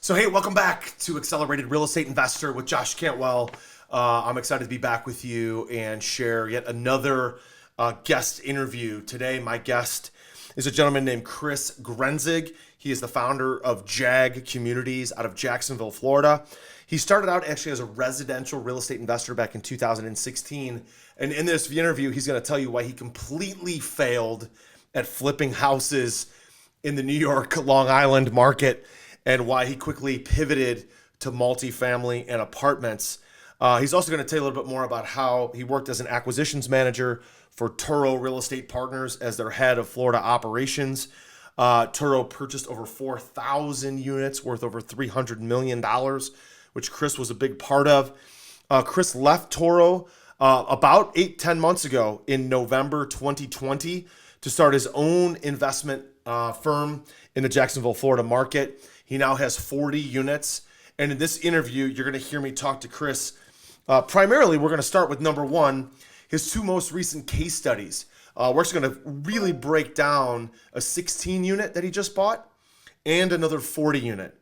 So, hey, welcome back to Accelerated Real Estate Investor with Josh Cantwell. I'm excited to be back with you and share yet another guest interview. Today, my guest is a gentleman named Chris Grenzig. He is the founder of JAG Communities out of Jacksonville, Florida. He started out actually as a residential real estate investor back in 2016. And in this interview, he's going to tell you why he completely failed at flipping houses in the New York, Long Island market, and why he quickly pivoted to multifamily and apartments. He's also going to tell you a little bit more about how he worked as an acquisitions manager for Toro Real Estate Partners as their head of Florida operations. Toro purchased over 4,000 units worth over $300 million, which Chris was a big part of. Chris left Toro about 8-10 months ago in November 2020 to start his own investment firm in the Jacksonville, Florida market. He now has 40 units. And in this interview, you're going to hear me talk to Chris. Primarily, we're going to start with number one, his two most recent case studies. We're just going to really break down a 16 unit that he just bought and another 40 unit.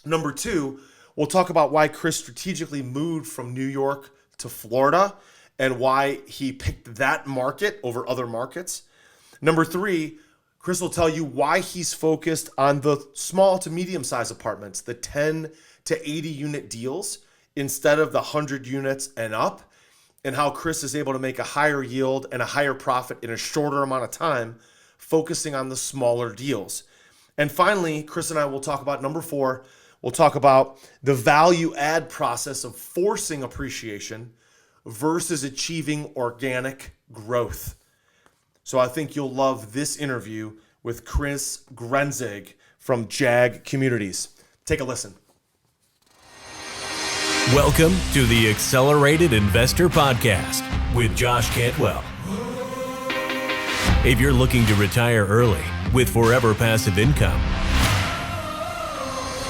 Number two, we'll talk about why Chris strategically moved from New York to Florida and why he picked that market over other markets. Number three, Chris will tell you why he's focused on the small to medium-sized apartments, the 10 to 80 unit deals instead of the 100 units and up, and how Chris is able to make a higher yield and a higher profit in a shorter amount of time, focusing on the smaller deals. And finally, Chris and I will talk about number four. We'll talk about the value add process of forcing appreciation versus achieving organic growth. So I think you'll love this interview with Chris Grenzig from JAG Communities. Take a listen. Welcome to the Accelerated Investor Podcast with Josh Cantwell. If you're looking to retire early with forever passive income,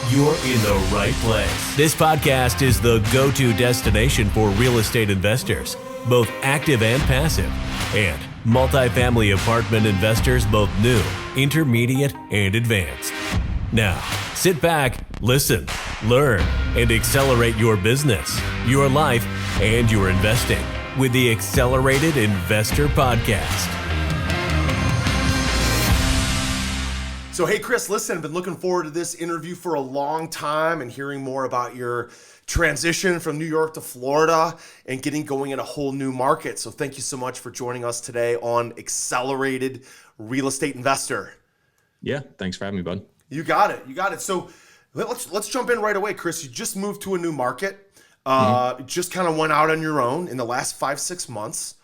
you're in the right place. This podcast is the go-to destination for real estate investors, both active and passive, and multifamily apartment investors, both new, intermediate, and advanced. Now, sit back, listen, learn, and accelerate your business, your life, and your investing with the Accelerated Investor Podcast. So, hey, Chris, listen, I've been looking forward to this interview for a long time and hearing more about your transition from New York to Florida and getting going in a whole new market. So thank you so much for joining us today on Accelerated Real Estate Investor. Yeah, thanks for having me, bud. You got it. So let's jump in right away, Chris. You just moved to a new market. Just kind of went out on your own in the last 5-6 months,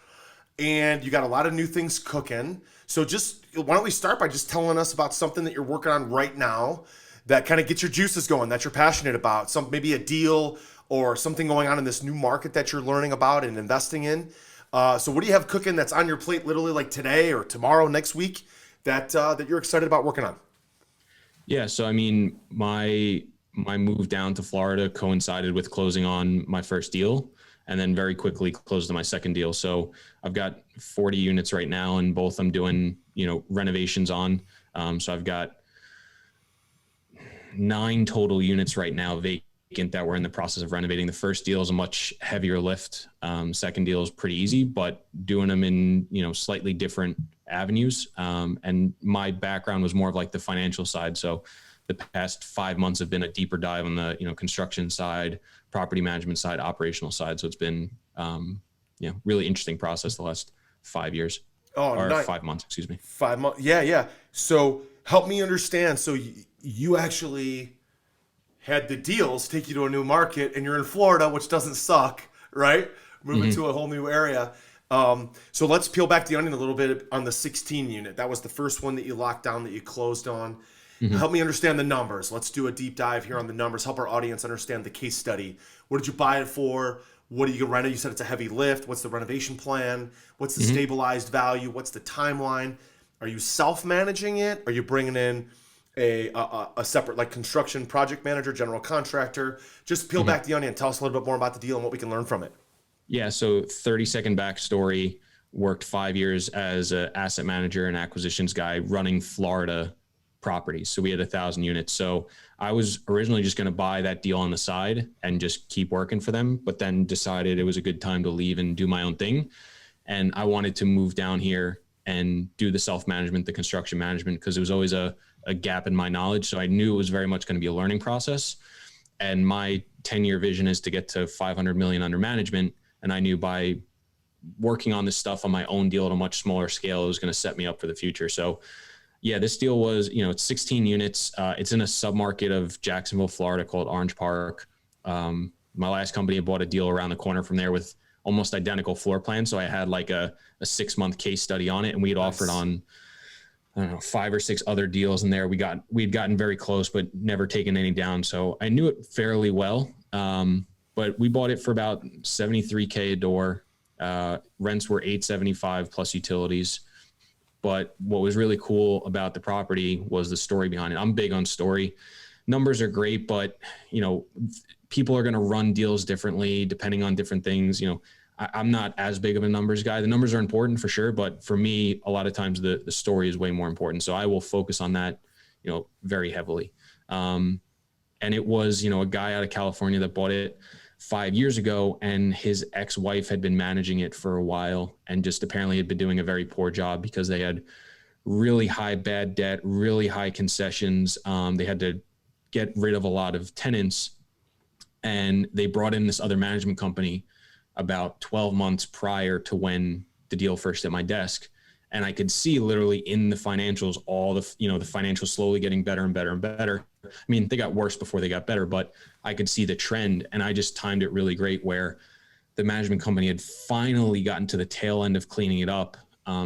and you got a lot of new things cooking. So just why don't we start by just telling us about something that you're working on right now that kind of gets your juices going, that you're passionate about, maybe a deal or something going on in this new market that you're learning about and investing in. So what do you have cooking that's on your plate literally like today or tomorrow, next week, that you're excited about working on? Yeah, so I mean, my move down to Florida coincided with closing on my first deal and then very quickly closed on my second deal. So I've got 40 units right now and both I'm doing, renovations on. So I've got 9 total units right now vacant that we're in the process of renovating. The first deal is a much heavier lift. Second deal is pretty easy, but doing them in, slightly different avenues. And my background was more of like the financial side. So the past 5 months have been a deeper dive on the, construction side, property management side, operational side. So it's been, really interesting process the last 5 years. Or nice. 5 months, excuse me. 5 months. Yeah. So help me understand. So you actually had the deals take you to a new market and you're in Florida, which doesn't suck, right? Moving to a whole new area. So let's peel back the onion a little bit on the 16 unit. That was the first one that you locked down, that you closed on. Help me understand the numbers. Let's do a deep dive here on the numbers. Help our audience understand the case study. What did you buy it for? What are you going to rent it? You said it's a heavy lift. What's the renovation plan? What's the stabilized value? What's the timeline? Are you self-managing it? Are you bringing in a separate like construction project manager, general contractor? Just peel back the onion. Tell us a little bit more about the deal and what we can learn from it. Yeah, so 30-second backstory. Worked 5 years as an asset manager and acquisitions guy running Florida properties. So we had 1,000 units. So I was originally just going to buy that deal on the side and just keep working for them, but then decided it was a good time to leave and do my own thing. And I wanted to move down here and do the self-management, the construction management, because it was always a gap in my knowledge. So I knew it was very much going to be a learning process. And my 10-year vision is to get to 500 million under management. And I knew by working on this stuff on my own deal at a much smaller scale, it was going to set me up for the future. So yeah, this deal was, it's 16 units. It's in a submarket of Jacksonville, Florida called Orange Park. My last company, I bought a deal around the corner from there with almost identical floor plans. So I had like a 6-month case study on it, and we had offered on, I don't know, 5 or 6 other deals in there. We'd gotten very close, but never taken any down. So I knew it fairly well. But we bought it for about $73K a door. Rents were $875 plus utilities. But what was really cool about the property was the story behind it. I'm big on story. Numbers are great, but people are going to run deals differently depending on different things. I'm not as big of a numbers guy. The numbers are important for sure, but for me, a lot of times the story is way more important. So I will focus on that, very heavily. And it was, a guy out of California that bought it 5 years ago, and his ex-wife had been managing it for a while and just apparently had been doing a very poor job because they had really high bad debt, really high concessions. They had to get rid of a lot of tenants, and they brought in this other management company about 12 months prior to when the deal first hit my desk. And I could see literally in the financials, all the financials slowly getting better and better and better. I mean, they got worse before they got better, but I could see the trend, and I just timed it really great where the management company had finally gotten to the tail end of cleaning it up.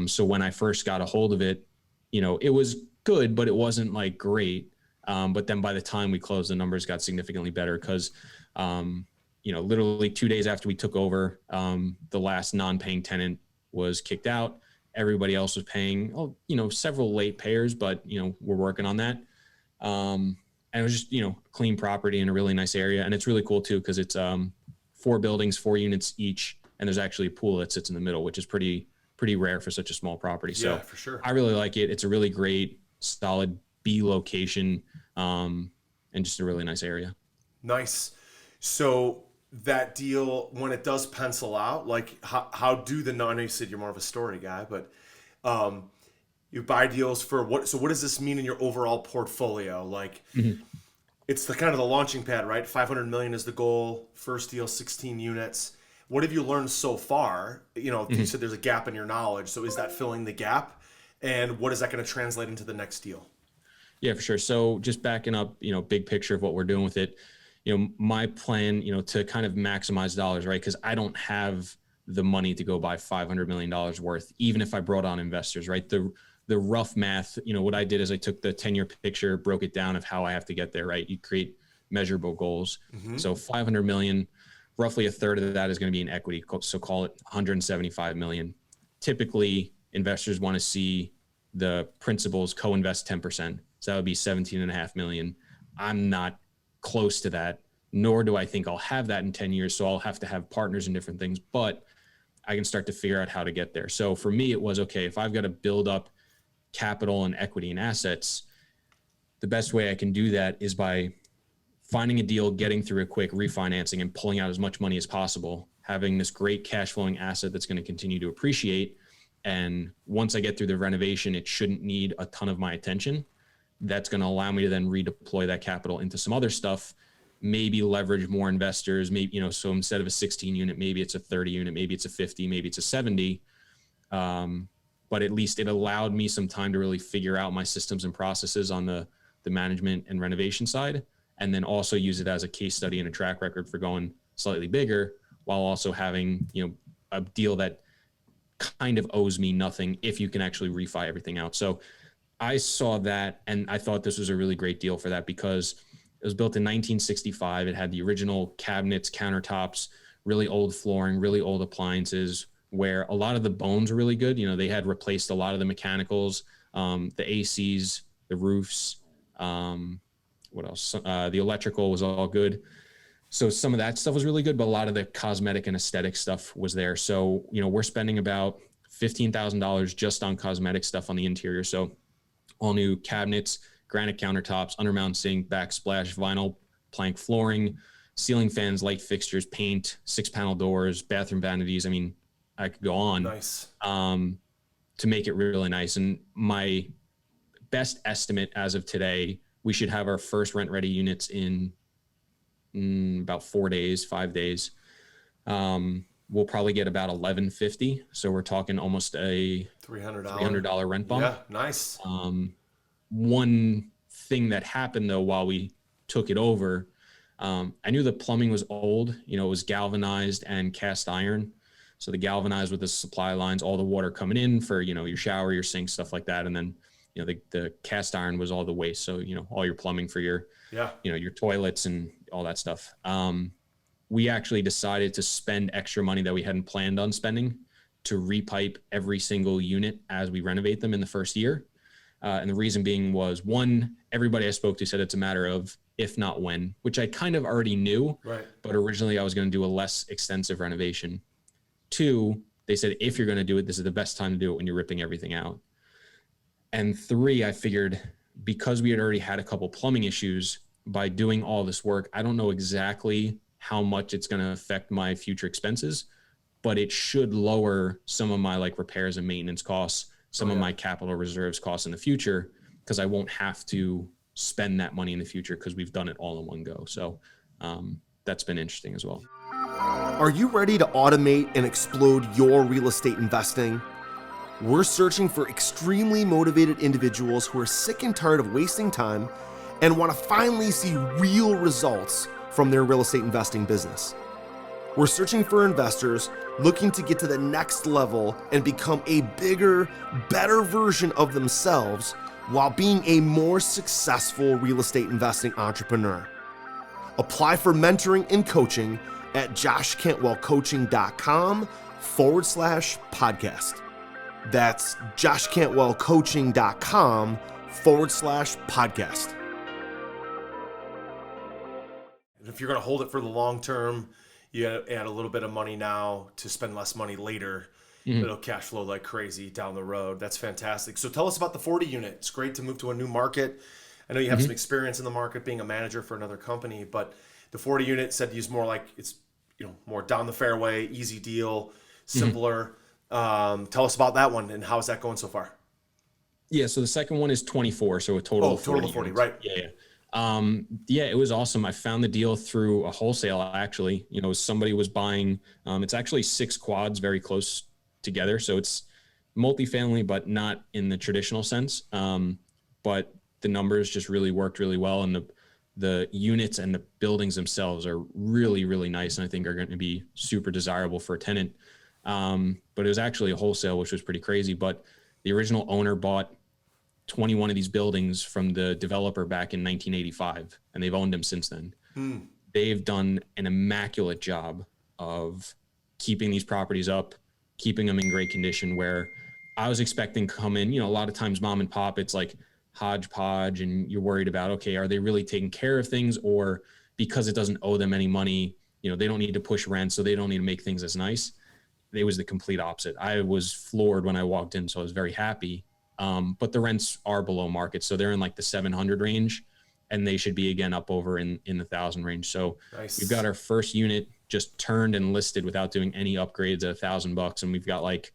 So when I first got a hold of it, it was good, but it wasn't like great. But then by the time we closed, the numbers got significantly better because, literally 2 days after we took over, the last non-paying tenant was kicked out. Everybody else was paying, several late payers, but, we're working on that. And it was just, clean property in a really nice area. And it's really cool too, because it's 4 buildings, 4 units each. And there's actually a pool that sits in the middle, which is pretty rare for such a small property. So yeah, for sure. I really like it. It's a really great, solid B location, and just a really nice area. Nice. So that deal, when it does pencil out, like how do I know you said you're more of a story guy, but you buy deals for what? So what does this mean in your overall portfolio? Like it's the kind of the launching pad, right? 500 million is the goal. First deal, 16 units. What have you learned so far? You said there's a gap in your knowledge. So is that filling the gap? And what is that going to translate into the next deal? Yeah, for sure. So just backing up, big picture of what we're doing with it. My plan, to kind of maximize dollars, right? Because I don't have the money to go buy $500 million worth, even if I brought on investors, right? The rough math, what I did is I took the 10-year picture, broke it down of how I have to get there, right? You create measurable goals. So 500 million, roughly a third of that is going to be in equity. So call it 175 million. Typically, investors want to see the principals co-invest 10%. So that would be 17.5 million. I'm not close to that, nor do I think I'll have that in 10 years. So I'll have to have partners in different things, but I can start to figure out how to get there. So for me, it was, okay, if I've got to build up capital and equity and assets, the best way I can do that is by finding a deal, getting through a quick refinancing and pulling out as much money as possible, having this great cash flowing asset that's going to continue to appreciate. And once I get through the renovation, it shouldn't need a ton of my attention. That's going to allow me to then redeploy that capital into some other stuff, maybe leverage more investors, maybe, so instead of a 16 unit, maybe it's a 30 unit, maybe it's a 50, maybe it's a 70. But at least it allowed me some time to really figure out my systems and processes on the management and renovation side, and then also use it as a case study and a track record for going slightly bigger, while also having, a deal that kind of owes me nothing if you can actually refi everything out. So I saw that, and I thought this was a really great deal for that, because it was built in 1965. It had the original cabinets, countertops, really old flooring, really old appliances, where a lot of the bones are really good. They had replaced a lot of the mechanicals, the ACs, the roofs, what else? The electrical was all good. So some of that stuff was really good, but a lot of the cosmetic and aesthetic stuff was there. So, we're spending about $15,000 just on cosmetic stuff on the interior. So all new cabinets, granite countertops, undermount sink, backsplash, vinyl plank flooring, ceiling fans, light fixtures, paint, 6-panel doors, bathroom vanities. I mean, I could go on. Nice. To make it really nice. And my best estimate as of today, we should have our first rent ready units in about 5 days. We'll probably get about $1,150. So we're talking almost a $300 rent bump. Yeah, nice. One thing that happened though, while we took it over, I knew the plumbing was old, it was galvanized and cast iron. So the galvanized with the supply lines, all the water coming in for, your shower, your sink, stuff like that. And then, the cast iron was all the waste. So, all your plumbing for your, your toilets and all that stuff. We actually decided to spend extra money that we hadn't planned on spending to repipe every single unit as we renovate them in the first year. And the reason being was, one, everybody I spoke to said it's a matter of if not when, which I kind of already knew, right? But originally I was going to do a less extensive renovation. Two, they said, if you're going to do it, this is the best time to do it when you're ripping everything out. And three, I figured because we had already had a couple plumbing issues, by doing all this work, I don't know exactly how much it's going to affect my future expenses, but it should lower some of my repairs and maintenance costs, some of my capital reserves costs in the future, because I won't have to spend that money in the future because we've done it all in one go. So that's been interesting as well. Are you ready to automate and explode your real estate investing? We're searching for extremely motivated individuals who are sick and tired of wasting time and want to finally see real results from their real estate investing business. We're searching for investors looking to get to the next level and become a bigger, better version of themselves while being a more successful real estate investing entrepreneur. Apply for mentoring and coaching at joshcantwellcoaching.com/podcast. That's joshcantwellcoaching.com/podcast. If you're going to hold it for the long term, you add a little bit of money now to spend less money later. It'll cash flow like crazy down the road. That's fantastic. So tell us about the 40 unit. It's great to move to a new market. I know you have some experience in the market being a manager for another company, but the 40 unit said use more like it's more down the fairway, easy deal, simpler. Tell us about that one and how's that going so far? Yeah, so the second one is 24, so a total of 40 units. Right? Yeah. It was awesome. I found the deal through a wholesale, actually. Somebody was buying, it's actually 6 quads very close together. So it's multifamily, but not in the traditional sense. But the numbers just really worked really well. And the units and the buildings themselves are really, really nice. And I think are going to be super desirable for a tenant. But it was actually a wholesale, which was pretty crazy. But the original owner bought 21 of these buildings from the developer back in 1985, and they've owned them since then. They've done an immaculate job of keeping these properties up, keeping them in great condition, where I was expecting to come in, a lot of times mom and pop, it's like hodgepodge and you're worried about, okay, are they really taking care of things? Or because it doesn't owe them any money, they don't need to push rent, so they don't need to make things as nice. It was the complete opposite. I was floored when I walked in, so I was very happy. But the rents are below market. So they're in like the 700 range, and they should be again up over in the 1,000 range. So nice. We've got our first unit just turned and listed without doing any upgrades at $1,000. And we've got like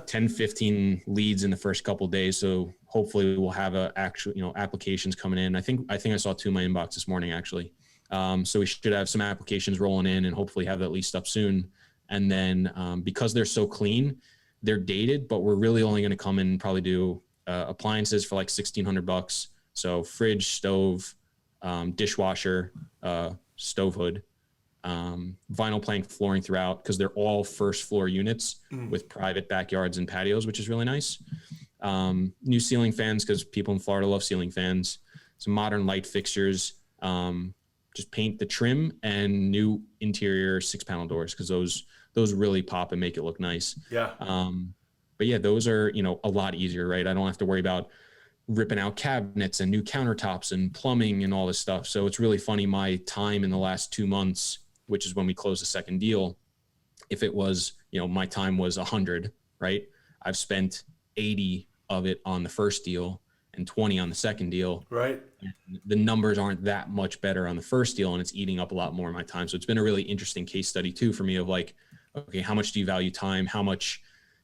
10, 15 leads in the first couple of days. So hopefully we'll have applications coming in. I think I saw 2 in my inbox this morning, actually. So we should have some applications rolling in and hopefully have that leased up soon. And then because they're so clean, they're dated, but we're really only going to come in and probably do appliances for like $1,600. So fridge, stove, dishwasher, stove hood, vinyl plank flooring throughout, because they're all first floor units with private backyards and patios, which is really nice. New ceiling fans, because people in Florida love ceiling fans. Some modern light fixtures, just paint the trim, and new interior 6-panel doors, because those really pop and make it look nice. Yeah. But yeah, those are, a lot easier, right? I don't have to worry about ripping out cabinets and new countertops and plumbing and all this stuff. So it's really funny, my time in the last 2 months, which is when we closed the second deal, if it was, my time was 100, right? I've spent 80 of it on the first deal, and 20 on the second deal. Right. The numbers aren't that much better on the first deal, and it's eating up a lot more of my time. So it's been a really interesting case study too for me of like, okay, how much do you value time? How much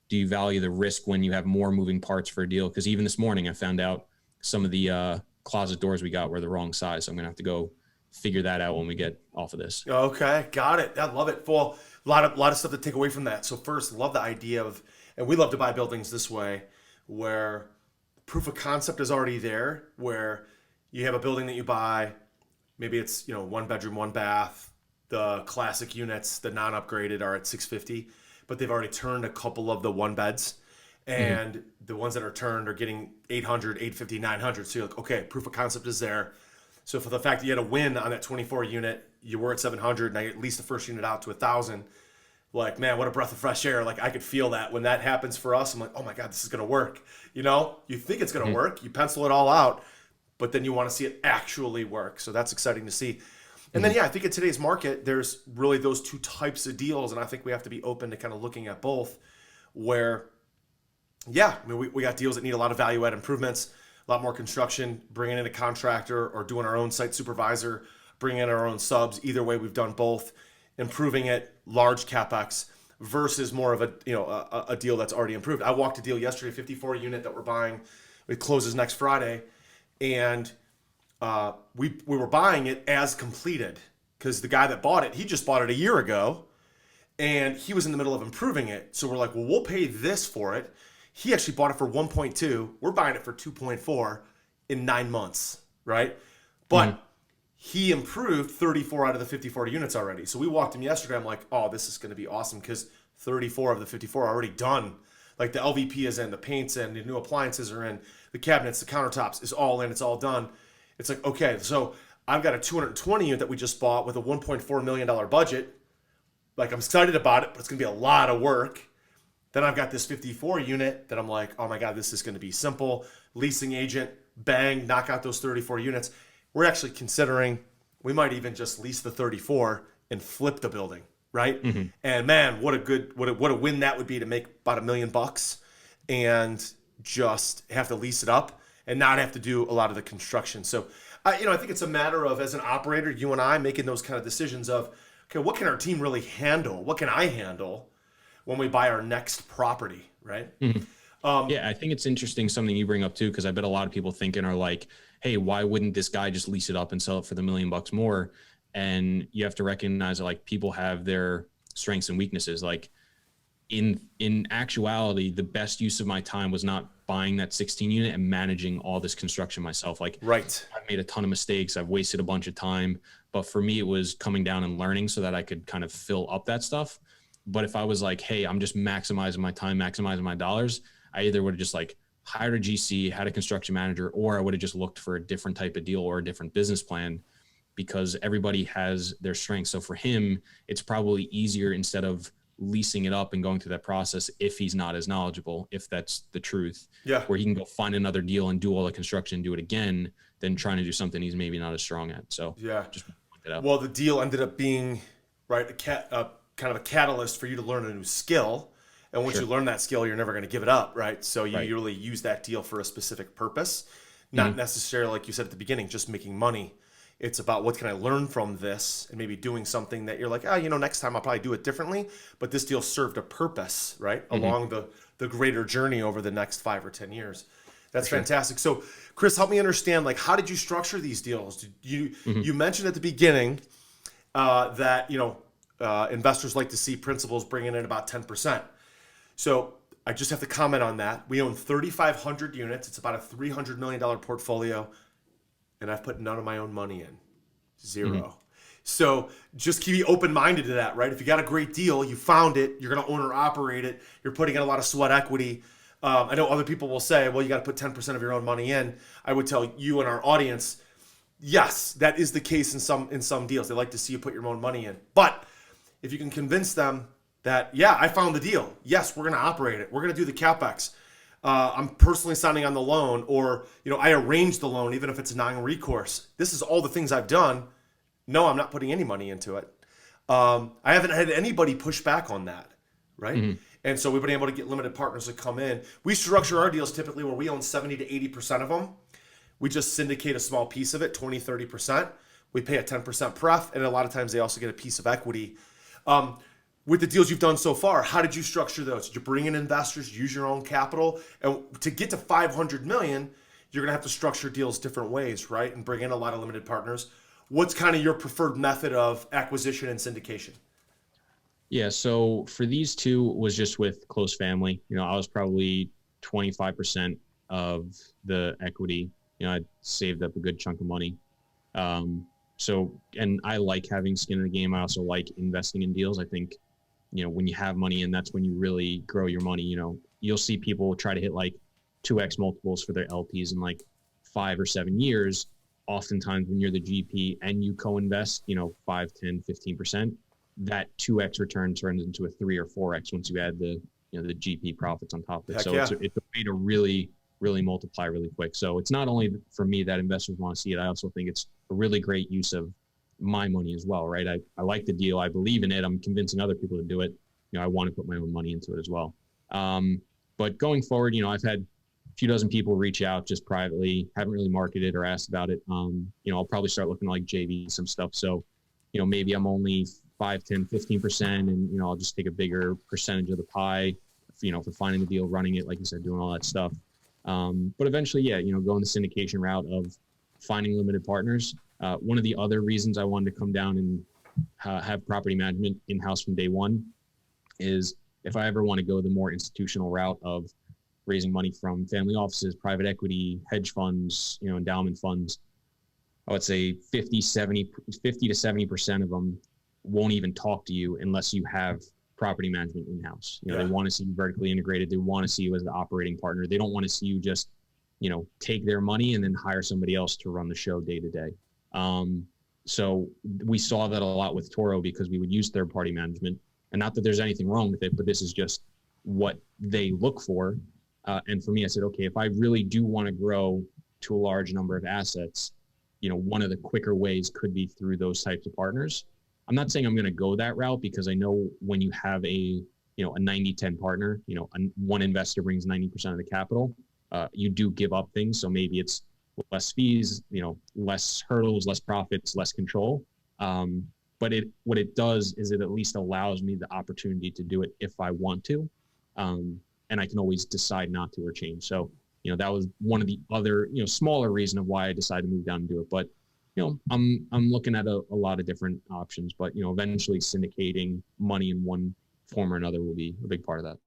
do you value the risk when you have more moving parts for a deal? Because even this morning I found out some of the closet doors we got were the wrong size. So I'm gonna have to go figure that out when we get off of this. Okay, got it. I love it. Well, a lot of stuff to take away from that. So first, love the idea of, and we love to buy buildings this way, where proof of concept is already there, where you have a building that you buy, maybe it's, 1 bedroom, 1 bath, the classic units, the non-upgraded are at 650, but they've already turned a couple of the 1 beds, and the ones that are turned are getting 800, 850, 900. So you're like, okay, proof of concept is there. So for the fact that you had a win on that 24 unit, you were at 700, now you at least the first unit out to 1,000. Like, man, what a breath of fresh air. Like, I could feel that when that happens for us. I'm like, oh my God, this is going to work. You think it's going to work, you pencil it all out, but then you want to see it actually work. So that's exciting to see. And then, I think in today's market, there's really those two types of deals. And I think we have to be open to kind of looking at both where, we got deals that need a lot of value add improvements, a lot more construction, bringing in a contractor or doing our own site supervisor, bringing in our own subs. Either way, we've done both, improving it, large CapEx versus more of a deal that's already improved. I walked a deal yesterday, 54 unit that we're buying. It closes next Friday. And we were buying it as completed because the guy that bought it, he just bought it a year ago and he was in the middle of improving it. So we're like, well, we'll pay this for it. He actually bought it for 1.2. We're buying it for 2.4 in 9 months, right? But he improved 34 out of the 54 units already. So we walked him yesterday. I'm like, oh, this is going to be awesome because 34 of the 54 are already done. Like the LVP is in, the paint's in, the new appliances are in, the cabinets, the countertops is all in, it's all done. It's like, okay, so I've got a 220 unit that we just bought with a $1.4 million budget. Like, I'm excited about it, but it's going to be a lot of work. Then I've got this 54 unit that I'm like, oh my God, this is going to be simple. Leasing agent, bang, knock out those 34 units. We're actually considering we might even just lease the 34 and flip the building, right? And man, what a win that would be to make about $1 million and just have to lease it up and not have to do a lot of the construction. So, I think it's a matter of, as an operator, you and I making those kind of decisions of, okay, what can our team really handle? What can I handle when we buy our next property, right? I think it's interesting, something you bring up too, because I bet a lot of people thinking are like, hey, why wouldn't this guy just lease it up and sell it for the $1 million more? And you have to recognize that like people have their strengths and weaknesses. Like in actuality, the best use of my time was not buying that 16 unit and managing all this construction myself. Like, right. I've made a ton of mistakes. I've wasted a bunch of time, but for me, it was coming down and learning so that I could kind of fill up that stuff. But if I was like, hey, I'm just maximizing my time, maximizing my dollars, I either would have just like hired a GC, had a construction manager, or I would have just looked for a different type of deal or a different business plan, because everybody has their strengths. So for him, it's probably easier, instead of leasing it up and going through that process, if he's not as knowledgeable, if that's the truth, where he can go find another deal and do all the construction and do it again, than trying to do something he's maybe not as strong at. So just point that out. Well, the deal ended up being kind of a catalyst for you to learn a new skill. And once you learn that skill, you're never going to give it up, right? So you really use that deal for a specific purpose, not necessarily, like you said at the beginning, just making money. It's about, what can I learn from this, and maybe doing something that you're like, next time I'll probably do it differently. But this deal served a purpose, right? Along the greater journey over the next 5 or 10 years. That's fantastic. So Chris, help me understand, like, how did you structure these deals? You mentioned at the beginning that, investors like to see principals bringing in about 10%. So I just have to comment on that. We own 3,500 units. It's about a $300 million portfolio. And I've put none of my own money in. Zero. So just keep open-minded to that, right? If you got a great deal, you found it, you're going to own or operate it, you're putting in a lot of sweat equity. I know other people will say, well, you got to put 10% of your own money in. I would tell you and our audience, yes, that is the case in some deals. They like to see you put your own money in. But if you can convince them that, I found the deal. Yes, we're going to operate it. We're going to do the CapEx. I'm personally signing on the loan, or, I arranged the loan, even if it's a non-recourse. This is all the things I've done. No, I'm not putting any money into it. I haven't had anybody push back on that, right? And so we've been able to get limited partners to come in. We structure our deals typically where we own 70 to 80% of them. We just syndicate a small piece of it, 20, 30%. We pay a 10% pref, and a lot of times they also get a piece of equity. With the deals you've done so far, how did you structure those? Did you bring in investors, use your own capital? And to get to 500 million, you're going to have to structure deals different ways, right? And bring in a lot of limited partners. What's kind of your preferred method of acquisition and syndication? Yeah. So for these two was just with close family. I was probably 25% of the equity. I saved up a good chunk of money. And I like having skin in the game. I also like investing in deals. I think, when you have money in, that's when you really grow your money. You'll see people try to hit like 2x multiples for their LPs in like 5 or 7 years. Oftentimes when you're the GP and you co-invest, 5, 10, 15%, that 2x return turns into a 3 or 4x once you add the GP profits on top of it. Heck so yeah. it's a way to really multiply really quick. So it's not only for me that investors want to see it. I also think it's a really great use of my money as well, right? I like the deal. I believe in it. I'm convincing other people to do it. I want to put my own money into it as well. But going forward, I've had a few dozen people reach out just privately, haven't really marketed or asked about it. I'll probably start looking like JV some stuff. So, maybe I'm only 5, 10, 15%, and, I'll just take a bigger percentage of the pie, for finding the deal, running it, like you said, doing all that stuff. But eventually, going the syndication route of finding limited partners. One of the other reasons I wanted to come down and have property management in-house from day one is if I ever want to go the more institutional route of raising money from family offices, private equity, hedge funds, endowment funds, I would say 50 to 70% of them won't even talk to you unless you have property management in-house. They want to see you vertically integrated. They want to see you as the operating partner. They don't want to see you just, take their money and then hire somebody else to run the show day to day. So we saw that a lot with Toro because we would use third-party management, and not that there's anything wrong with it, but this is just what they look for. And for me, I said, okay, if I really do want to grow to a large number of assets, one of the quicker ways could be through those types of partners. I'm not saying I'm going to go that route because I know when you have a 90-10 partner, one investor brings 90% of the capital, you do give up things. So maybe it's less fees, less hurdles, less profits, less control. But what it does is it at least allows me the opportunity to do it if I want to. And I can always decide not to or change. So, that was one of the other, smaller reason of why I decided to move down and do it. But, I'm looking at a lot of different options, but, eventually syndicating money in one form or another will be a big part of that.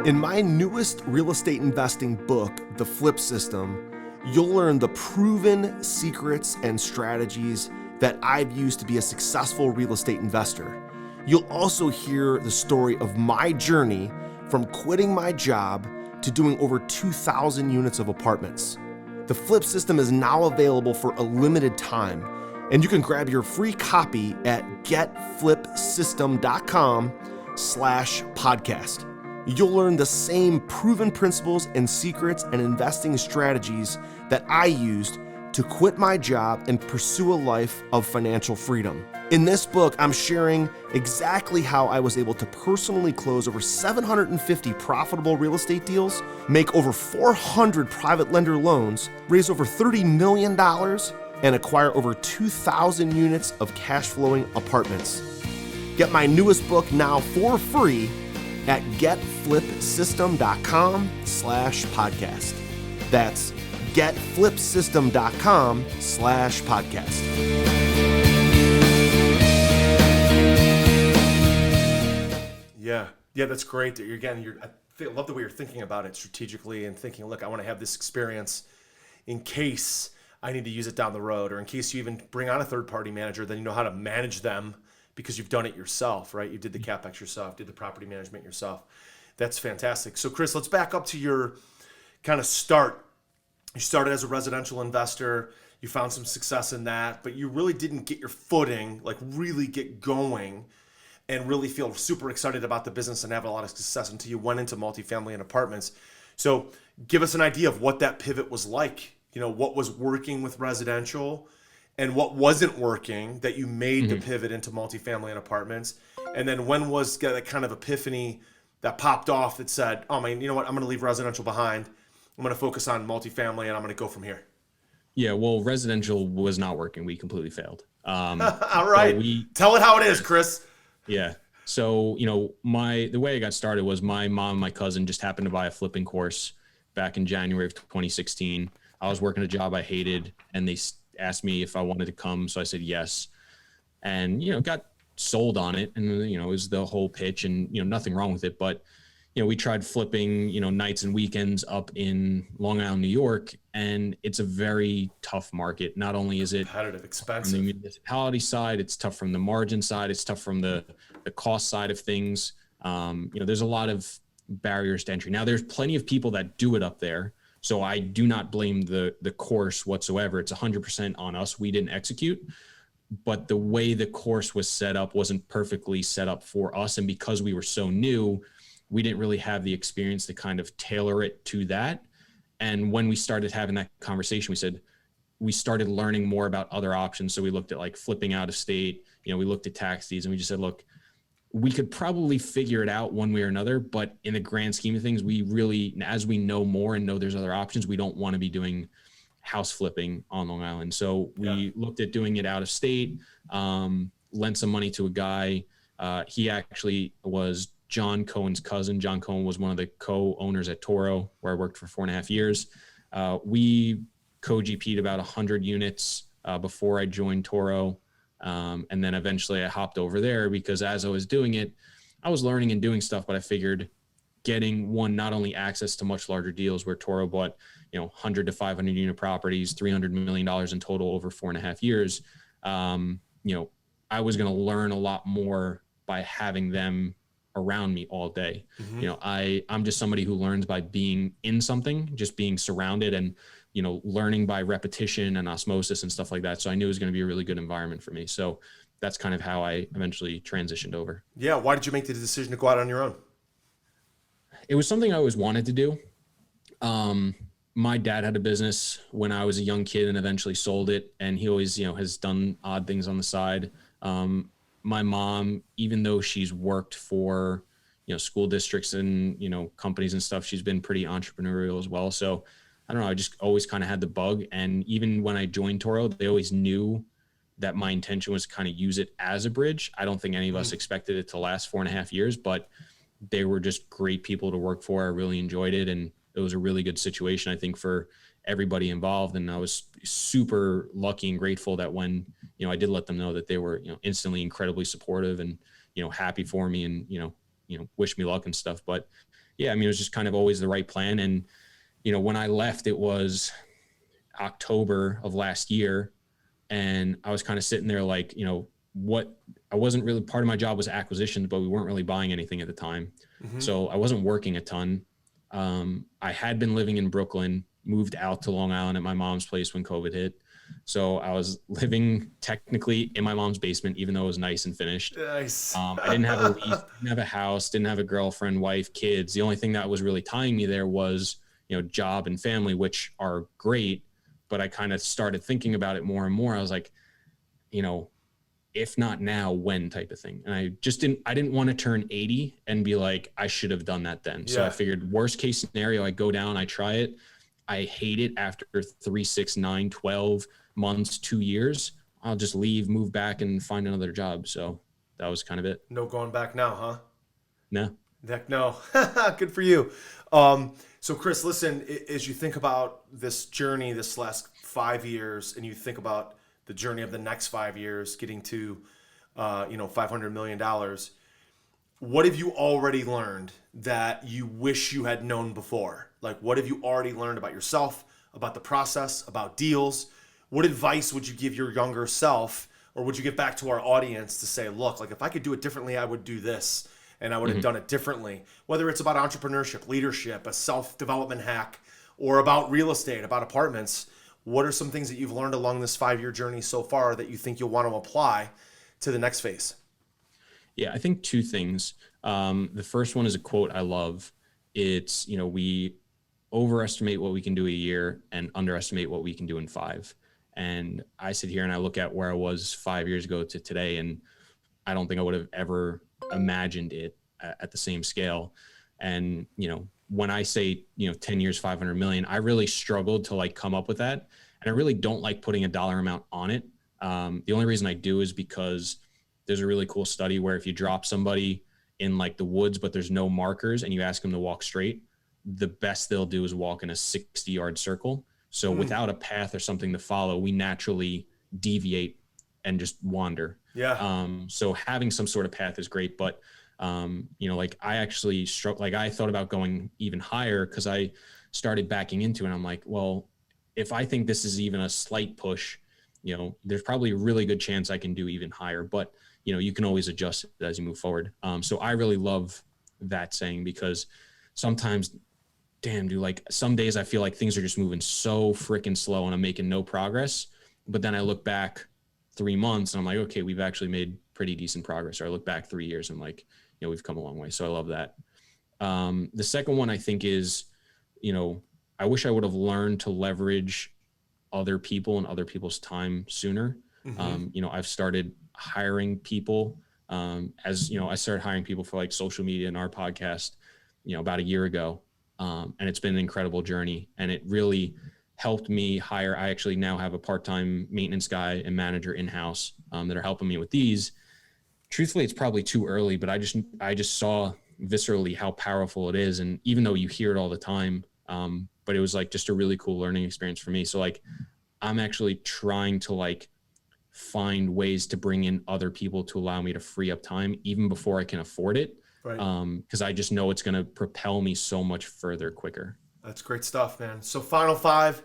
In my newest real estate investing book, The Flip System, you'll learn the proven secrets and strategies that I've used to be a successful real estate investor. You'll also hear the story of my journey from quitting my job to doing over 2,000 units of apartments. The Flip System is now available for a limited time, and you can grab your free copy at getflipsystem.com/podcast. You'll learn the same proven principles and secrets and investing strategies that I used to quit my job and pursue a life of financial freedom. In this book, I'm sharing exactly how I was able to personally close over 750 profitable real estate deals, make over 400 private lender loans, raise over $30 million, and acquire over 2,000 units of cash flowing apartments. Get my newest book now for free at getflipsystem.com/podcast. That's getflipsystem.com/podcast. Yeah, that's great. I love the way you're thinking about it strategically and thinking, look, I want to have this experience in case I need to use it down the road, or in case you even bring on a third-party manager, then you know how to manage them because you've done it yourself, right? You did the CapEx yourself, did the property management yourself. That's fantastic. So Chris, let's back up to your kind of start. You started as a residential investor, you found some success in that, but you really didn't get your footing, like really get going and really feel super excited about the business and have a lot of success until you went into multifamily and apartments. So give us an idea of what that pivot was like, what was working with residential and what wasn't working that you made the pivot into multifamily and apartments. And then when was that kind of epiphany that popped off that said, oh man, you know what? I'm going to leave residential behind. I'm going to focus on multifamily and I'm going to go from here. Yeah, well, residential was not working. We completely failed. All right. So Tell it how it is, Chris. yeah. So, the way I got started was my mom and my cousin just happened to buy a flipping course back in January of 2016. I was working a job I hated, and they asked me if I wanted to come. So I said yes, and, got sold on it. And, it was the whole pitch, and, nothing wrong with it. But, we tried flipping, nights and weekends up in Long Island, New York, and it's a very tough market. Not only is it competitive, expensive from the municipality side, it's tough from the margin side, it's tough from the cost side of things. There's a lot of barriers to entry. Now, there's plenty of people that do it up there, so I do not blame the course whatsoever. It's 100% on us. We didn't execute, but the way the course was set up wasn't perfectly set up for us, and because we were so new, we didn't really have the experience to kind of tailor it to that. And when we started having that conversation, we started learning more about other options. So we looked at like flipping out of state, we looked at tax deeds, and we just said, look, we could probably figure it out one way or another, but in the grand scheme of things, we really, as we know more and know there's other options, we don't want to be doing house flipping on Long Island. So we looked at doing it out of state, lent some money to a guy. He actually was John Cohen's cousin. John Cohen was one of the co-owners at Toro, where I worked for 4.5 years. We co-GP'd about 100 units before I joined Toro. And then eventually I hopped over there because as I was doing it, I was learning and doing stuff, but I figured getting not only access to much larger deals where Toro bought, 100 to 500 unit properties, $300 million in total over 4.5 years. I was going to learn a lot more by having them around me all day. Mm-hmm. I'm just somebody who learns by being in something, just being surrounded and, learning by repetition and osmosis and stuff like that. So I knew it was going to be a really good environment for me. So that's kind of how I eventually transitioned over. Yeah. Why did you make the decision to go out on your own? It was something I always wanted to do. My dad had a business when I was a young kid and eventually sold it. And he always, has done odd things on the side. My mom, even though she's worked for, school districts and, companies and stuff, she's been pretty entrepreneurial as well. So I don't know, I just always kind of had the bug. And even when I joined Toro, they always knew that my intention was to kind of use it as a bridge. I don't think any of us expected it to last 4.5 years, but they were just great people to work for. I really enjoyed it. And it was a really good situation, I think, for everybody involved. And I was super lucky and grateful that when, I did let them know that they were, instantly incredibly supportive and, happy for me and, wish me luck and stuff. But yeah, it was just kind of always the right plan. And, when I left, it was October of last year. And I was kind of sitting there like, I wasn't really, part of my job was acquisitions, but we weren't really buying anything at the time. Mm-hmm. So I wasn't working a ton. I had been living in Brooklyn, moved out to Long Island at my mom's place when COVID hit. So I was living technically in my mom's basement, even though it was nice and finished. Nice. I didn't have a lease, didn't have a house, didn't have a girlfriend, wife, kids. The only thing that was really tying me there was, job and family, which are great. But I kind of started thinking about it more and more. I was like, if not now, when type of thing. And I didn't want to turn 80 and be like, I should have done that then. So I figured worst case scenario, I go down, I try it. I hate it after 3, 6, 9, 12 months, 2 years. I'll just leave, move back and find another job. So that was kind of it. No going back now, huh? No. Heck no. Good for you. So Chris, listen, as you think about this journey, this last 5 years, and you think about the journey of the next 5 years, getting to, $500 million, what have you already learned that you wish you had known before? Like, what have you already learned about yourself, about the process, about deals? What advice would you give your younger self, or would you get back to our audience to say, look, like if I could do it differently, I would do this, and I would have done it differently? Whether it's about entrepreneurship, leadership, a self-development hack, or about real estate, about apartments, what are some things that you've learned along this 5-year journey so far that you think you'll want to apply to the next phase? Yeah, I think 2 things. The first one is a quote I love. It's, we overestimate what we can do a year and underestimate what we can do in 5. And I sit here and I look at where I was 5 years ago to today, and I don't think I would have ever imagined it at the same scale. And, when I say, 10 years, 500 million, I really struggled to like come up with that. And I really don't like putting a dollar amount on it. The only reason I do is because there's a really cool study where if you drop somebody in like the woods, but there's no markers and you ask them to walk straight, the best they'll do is walk in a 60-yard circle. So without a path or something to follow, we naturally deviate and just wander. Yeah. So having some sort of path is great, but like I actually I thought about going even higher because I started backing into it. And I'm like, well, if I think this is even a slight push, there's probably a really good chance I can do even higher, but you can always adjust it as you move forward. So I really love that saying because sometimes, damn, dude, like some days I feel like things are just moving so freaking slow and I'm making no progress. But then I look back 3 months and I'm like, okay, we've actually made pretty decent progress. Or I look back 3 years and I'm like, we've come a long way. So I love that. The second one I think is, I wish I would have learned to leverage other people and other people's time sooner. I've started hiring people I started hiring people for like social media and our podcast, about a year ago. And it's been an incredible journey and it really helped me hire. I actually now have a part-time maintenance guy and manager in-house that are helping me with these. Truthfully, it's probably too early, but I just saw viscerally how powerful it is. And even though you hear it all the time, but it was like just a really cool learning experience for me. So like, I'm actually trying to like find ways to bring in other people to allow me to free up time even before I can afford it. Right. Cause I just know it's going to propel me so much further quicker. That's great stuff, man. So final five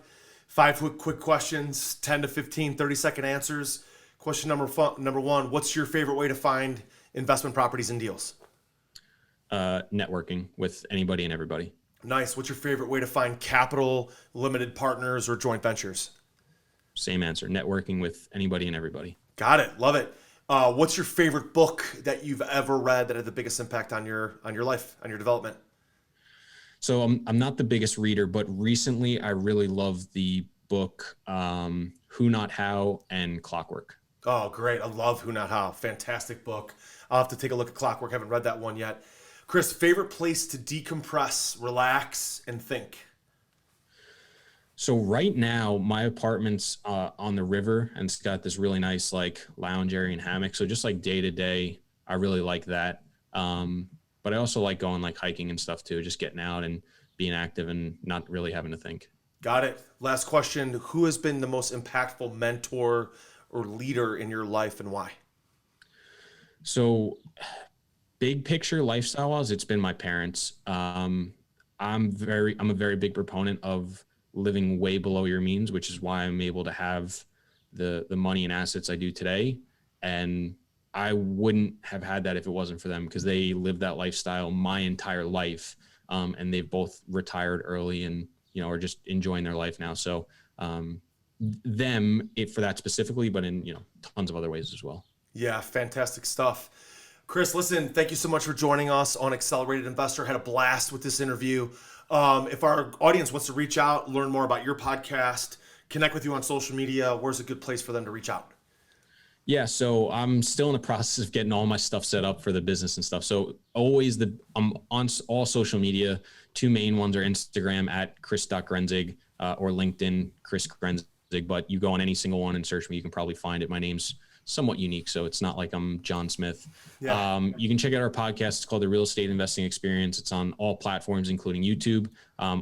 quick questions, 10 to 15, 30-second answers. Question number one, what's your favorite way to find investment properties and deals? Networking with anybody and everybody. Nice. What's your favorite way to find capital, limited partners, or joint ventures? Same answer. Networking with anybody and everybody. Got it. Love it. What's your favorite book that you've ever read that had the biggest impact on your life, on your development? So I'm not the biggest reader, but recently I really love the book Who Not How and Clockwork. Oh, great. I love Who Not How. Fantastic book. I'll have to take a look at Clockwork. I haven't read that one yet. Chris, favorite place to decompress, relax, and think? So right now, my apartment's on the river and it's got this really nice like lounge area and hammock. So just like day to day, I really like that. But I also like going like hiking and stuff too, just getting out and being active and not really having to think. Got it. Last question. Who has been the most impactful mentor or leader in your life and why? So big picture lifestyle wise, it's been my parents. I'm a very big proponent of living way below your means, which is why I'm able to have the money and assets I do today. And I wouldn't have had that if it wasn't for them because they lived that lifestyle my entire life. And they've both retired early and, are just enjoying their life now. So for that specifically, but in, tons of other ways as well. Yeah, fantastic stuff. Chris, listen, thank you so much for joining us on Accelerated Investor. Had a blast with this interview. If our audience wants to reach out, learn more about your podcast, connect with you on social media, where's a good place for them to reach out? Yeah, so I'm still in the process of getting all my stuff set up for the business and stuff. So I'm on all social media. Two main ones are Instagram at Chris.Grenzig or LinkedIn, Chris Grenzig. But you go on any single one and search me, you can probably find it. My name's somewhat unique, so it's not like I'm John Smith. Yeah. You can check out our podcast. It's called The Real Estate Investing Experience. It's on all platforms, including YouTube,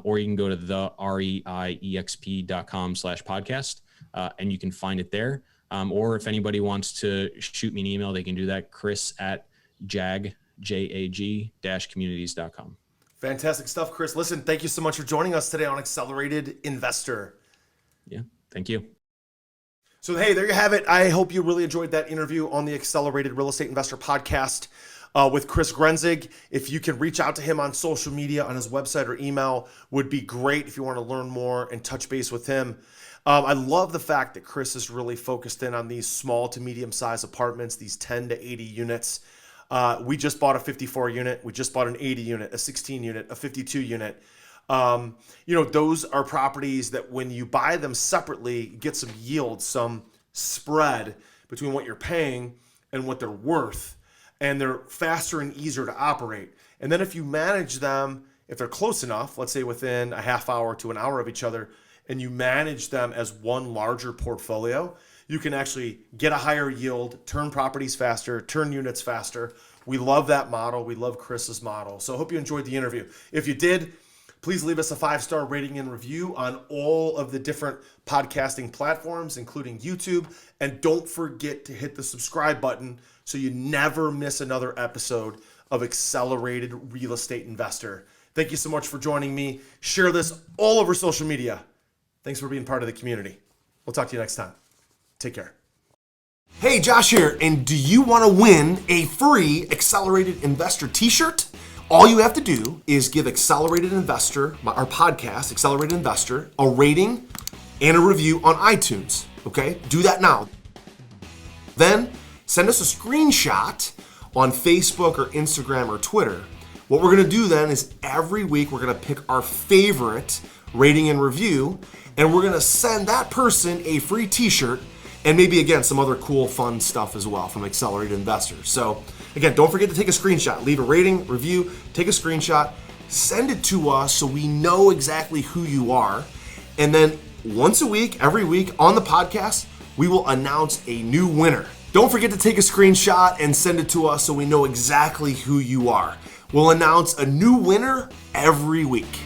or you can go to the REIEXP.com/podcast, and you can find it there. Or if anybody wants to shoot me an email, they can do that. Chris at JAG-Communities.com. Fantastic stuff, Chris. Listen, thank you so much for joining us today on Accelerated Investor. Yeah, thank you. So, hey, there you have it. I hope you really enjoyed that interview on the Accelerated Real Estate Investor podcast with Chris Grenzig. If you can reach out to him on social media, on his website or email, would be great if you want to learn more and touch base with him. I love the fact that Chris is really focused in on these small to medium-sized apartments, these 10 to 80 units. We just bought a 54 unit. We just bought an 80 unit, a 16 unit, a 52 unit. Those are properties that when you buy them separately, you get some yield, some spread between what you're paying and what they're worth. And they're faster and easier to operate. And then if you manage them, if they're close enough, let's say within a half hour to an hour of each other, and you manage them as one larger portfolio, you can actually get a higher yield, turn properties faster, turn units faster. We love that model. We love Chris's model. So I hope you enjoyed the interview. If you did, please leave us a 5-star rating and review on all of the different podcasting platforms, including YouTube. And don't forget to hit the subscribe button so you never miss another episode of Accelerated Real Estate Investor. Thank you so much for joining me. Share this all over social media. Thanks for being part of the community. We'll talk to you next time. Take care. Hey, Josh here, and do you want to win a free Accelerated Investor t-shirt? All you have to do is give Accelerated Investor, our podcast, Accelerated Investor, a rating and a review on iTunes, okay? Do that now. Then send us a screenshot on Facebook or Instagram or Twitter. What we're gonna do then is every week we're gonna pick our favorite rating and review, and we're gonna send that person a free t-shirt and maybe, again, some other cool, fun stuff as well from Accelerated Investors. So, again, don't forget to take a screenshot. Leave a rating, review, take a screenshot, send it to us so we know exactly who you are. And then once a week, every week on the podcast, we will announce a new winner. Don't forget to take a screenshot and send it to us so we know exactly who you are. We'll announce a new winner every week.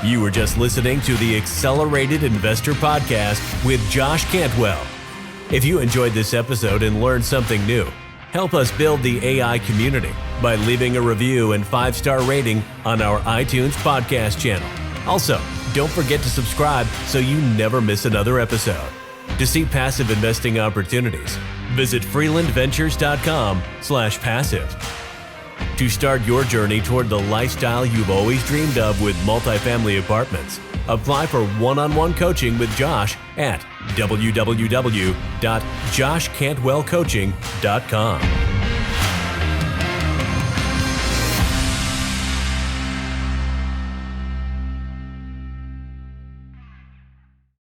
You were just listening to the Accelerated Investor Podcast with Josh Cantwell. If you enjoyed this episode and learned something new, help us build the AI community by leaving a review and 5-star rating on our iTunes podcast channel. Also, don't forget to subscribe so you never miss another episode. To see passive investing opportunities, visit freelandventures.com/passive. To start your journey toward the lifestyle you've always dreamed of with multifamily apartments, apply for one-on-one coaching with Josh at www.joshcantwellcoaching.com.